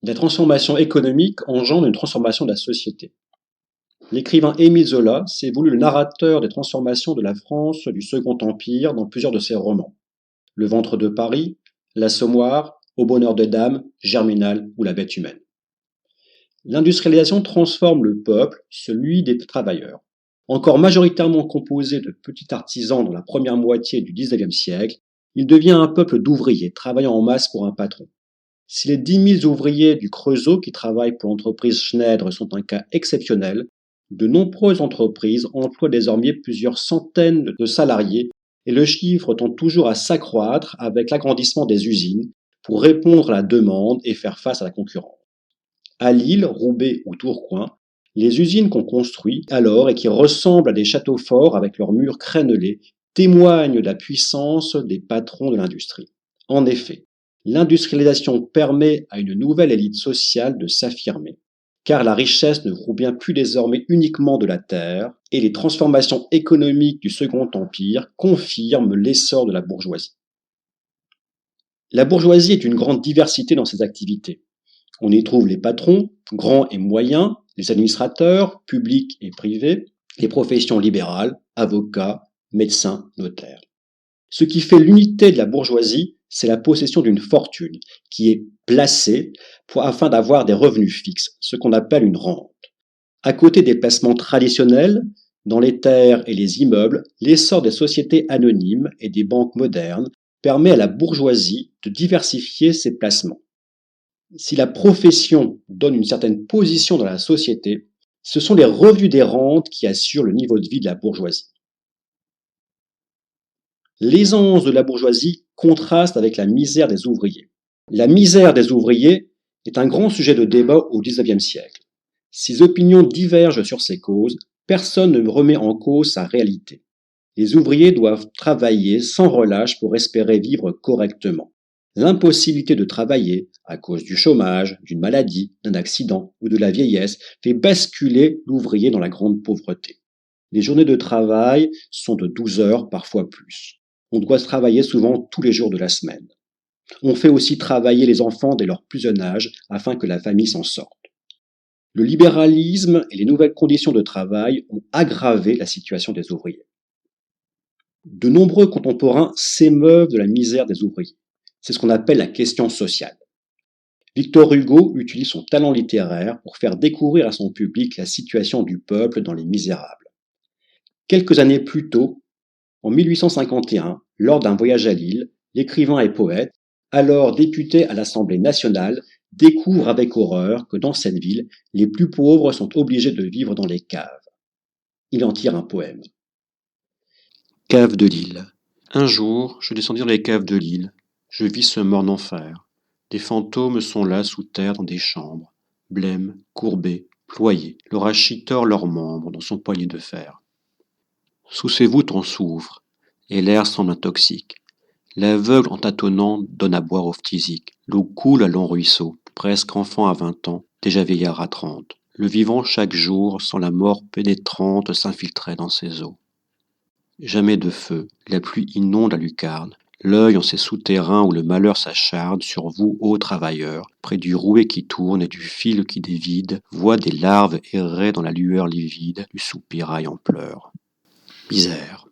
La transformation économique engendre une transformation de la société. L'écrivain Émile Zola s'est voulu le narrateur des transformations de la France du Second Empire dans plusieurs de ses romans. Le ventre de Paris, L'Assommoir, Au bonheur de dame, Germinal ou La bête humaine. L'industrialisation transforme le peuple, celui des travailleurs. Encore majoritairement composé de petits artisans dans la première moitié du XIXe siècle, il devient un peuple d'ouvriers travaillant en masse pour un patron. Si les 10 000 ouvriers du Creusot qui travaillent pour l'entreprise Schneider sont un cas exceptionnel, de nombreuses entreprises emploient désormais plusieurs centaines de salariés et le chiffre tend toujours à s'accroître avec l'agrandissement des usines pour répondre à la demande et faire face à la concurrence. À Lille, Roubaix ou Tourcoing, les usines qu'on construit alors et qui ressemblent à des châteaux forts avec leurs murs crénelés témoignent de la puissance des patrons de l'industrie. En effet, l'industrialisation permet à une nouvelle élite sociale de s'affirmer, car la richesse ne provient plus désormais uniquement de la terre, et les transformations économiques du Second Empire confirment l'essor de la bourgeoisie. La bourgeoisie est une grande diversité dans ses activités. On y trouve les patrons, grands et moyens, les administrateurs, publics et privés, les professions libérales, avocats, médecins, notaires. Ce qui fait l'unité de la bourgeoisie, c'est la possession d'une fortune qui est placée afin d'avoir des revenus fixes, ce qu'on appelle une rente. À côté des placements traditionnels, dans les terres et les immeubles, l'essor des sociétés anonymes et des banques modernes permet à la bourgeoisie de diversifier ses placements. Si la profession donne une certaine position dans la société, ce sont les revenus des rentes qui assurent le niveau de vie de la bourgeoisie. L'aisance de la bourgeoisie contraste avec la misère des ouvriers. La misère des ouvriers est un grand sujet de débat au XIXe siècle. Si opinions divergent sur ces causes, personne ne remet en cause sa réalité. Les ouvriers doivent travailler sans relâche pour espérer vivre correctement. L'impossibilité de travailler, à cause du chômage, d'une maladie, d'un accident ou de la vieillesse, fait basculer l'ouvrier dans la grande pauvreté. Les journées de travail sont de 12 heures, parfois plus. On doit travailler souvent tous les jours de la semaine. On fait aussi travailler les enfants dès leur plus jeune âge afin que la famille s'en sorte. Le libéralisme et les nouvelles conditions de travail ont aggravé la situation des ouvriers. De nombreux contemporains s'émeuvent de la misère des ouvriers. C'est ce qu'on appelle la question sociale. Victor Hugo utilise son talent littéraire pour faire découvrir à son public la situation du peuple dans Les Misérables. Quelques années plus tôt, en 1851, lors d'un voyage à Lille, l'écrivain et poète, alors député à l'Assemblée nationale, découvre avec horreur que dans cette ville, les plus pauvres sont obligés de vivre dans les caves. Il en tire un poème. Cave de Lille. Un jour, je descendis dans les caves de Lille. Je vis ce morne enfer. Des fantômes sont là sous terre dans des chambres, blêmes, courbés, ployés. Le rachis tord leurs membres dans son poignet de fer. Sous ces voûtes on souffre, et l'air semble intoxique. L'aveugle en tâtonnant donne à boire aux phtisiques. L'eau coule à longs ruisseaux, presque enfant à 20 ans, déjà vieillard à 30. Le vivant chaque jour, sans la mort pénétrante, s'infiltrait dans ses eaux. Jamais de feu, la pluie inonde la lucarne, l'œil en ces souterrains où le malheur s'acharne sur vous, ô travailleurs, près du rouet qui tourne et du fil qui dévide, voit des larves errer dans la lueur livide du soupirail en pleurs. Misère.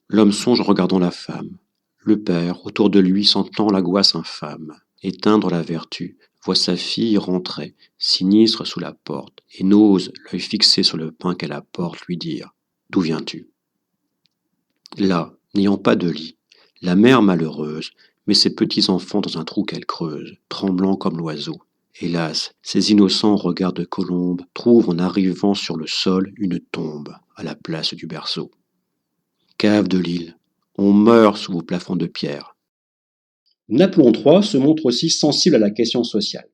L'homme songe en regardant la femme. Le père, autour de lui, sentant l'angoisse infâme, éteindre la vertu, voit sa fille rentrer, sinistre sous la porte, et n'ose, l'œil fixé sur le pain qu'elle apporte, lui dire « D'où viens-tu » Là, n'ayant pas de lit, la mère malheureuse met ses petits-enfants dans un trou qu'elle creuse, tremblant comme l'oiseau. Hélas, ces innocents regards de colombe trouvent en arrivant sur le sol une tombe à la place du berceau. Cave de Lille, on meurt sous vos plafonds de pierre. Napoléon III se montre aussi sensible à la question sociale.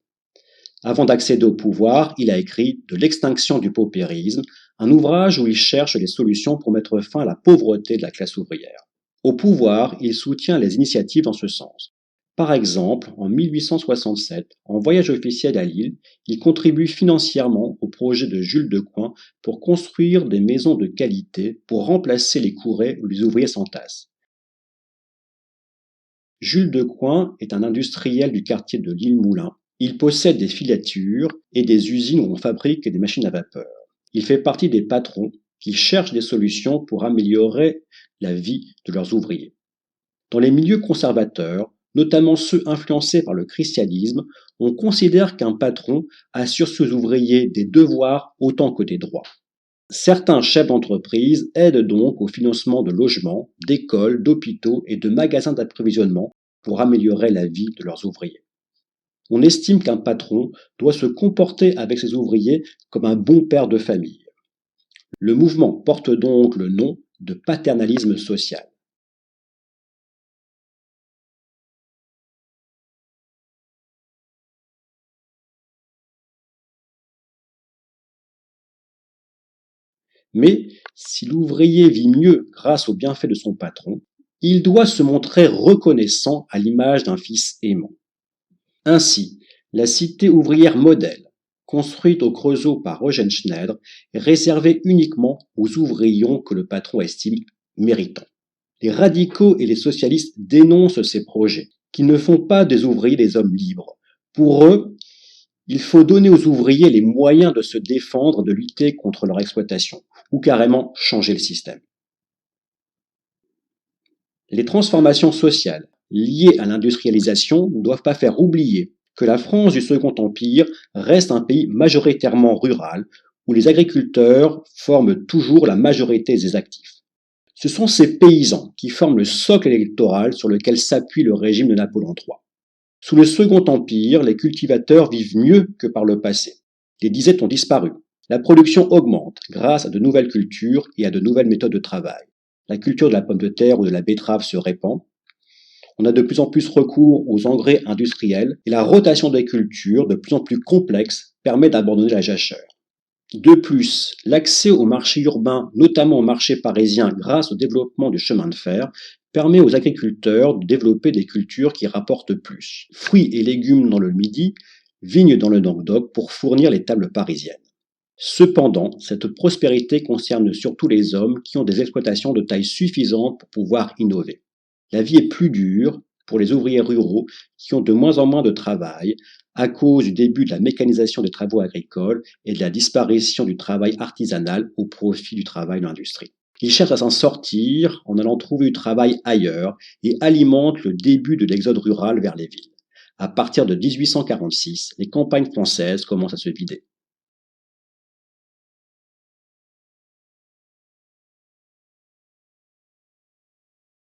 Avant d'accéder au pouvoir, il a écrit De l'extinction du paupérisme, un ouvrage où il cherche des solutions pour mettre fin à la pauvreté de la classe ouvrière. Au pouvoir, il soutient les initiatives dans ce sens. Par exemple, en 1867, en voyage officiel à Lille, il contribue financièrement au projet de Jules Decoing pour construire des maisons de qualité pour remplacer les courets où les ouvriers s'entassent. Jules Decoing est un industriel du quartier de l'Île-Moulin Il possède des filatures et des usines où on fabrique des machines à vapeur. Il fait partie des patrons qui cherchent des solutions pour améliorer la vie de leurs ouvriers. Dans les milieux conservateurs, notamment ceux influencés par le christianisme, on considère qu'un patron a sur ses ouvriers des devoirs autant que des droits. Certains chefs d'entreprise aident donc au financement de logements, d'écoles, d'hôpitaux et de magasins d'approvisionnement pour améliorer la vie de leurs ouvriers. On estime qu'un patron doit se comporter avec ses ouvriers comme un bon père de famille. Le mouvement porte donc le nom de paternalisme social. Mais si l'ouvrier vit mieux grâce aux bienfaits de son patron, il doit se montrer reconnaissant à l'image d'un fils aimant. Ainsi, la cité ouvrière modèle, construite au Creusot par Eugène Schneider, est réservée uniquement aux ouvriers que le patron estime méritants. Les radicaux et les socialistes dénoncent ces projets, qui ne font pas des ouvriers des hommes libres. Pour eux, il faut donner aux ouvriers les moyens de se défendre, de lutter contre leur exploitation, ou carrément changer le système. Les transformations sociales liées à l'industrialisation ne doivent pas faire oublier que la France du Second Empire reste un pays majoritairement rural, où les agriculteurs forment toujours la majorité des actifs. Ce sont ces paysans qui forment le socle électoral sur lequel s'appuie le régime de Napoléon III. Sous le Second Empire, les cultivateurs vivent mieux que par le passé. Les disettes ont disparu. La production augmente grâce à de nouvelles cultures et à de nouvelles méthodes de travail. La culture de la pomme de terre ou de la betterave se répand. On a de plus en plus recours aux engrais industriels et la rotation des cultures, de plus en plus complexe, permet d'abandonner la jachère. De plus, l'accès au marché urbain, notamment au marché parisien grâce au développement du chemin de fer, permet aux agriculteurs de développer des cultures qui rapportent plus. Fruits et légumes dans le Midi, vignes dans le Languedoc pour fournir les tables parisiennes. Cependant, cette prospérité concerne surtout les hommes qui ont des exploitations de taille suffisante pour pouvoir innover. La vie est plus dure pour les ouvriers ruraux qui ont de moins en moins de travail à cause du début de la mécanisation des travaux agricoles et de la disparition du travail artisanal au profit du travail de l'industrie. Ils cherchent à s'en sortir en allant trouver du travail ailleurs et alimentent le début de l'exode rural vers les villes. À partir de 1846, les campagnes françaises commencent à se vider.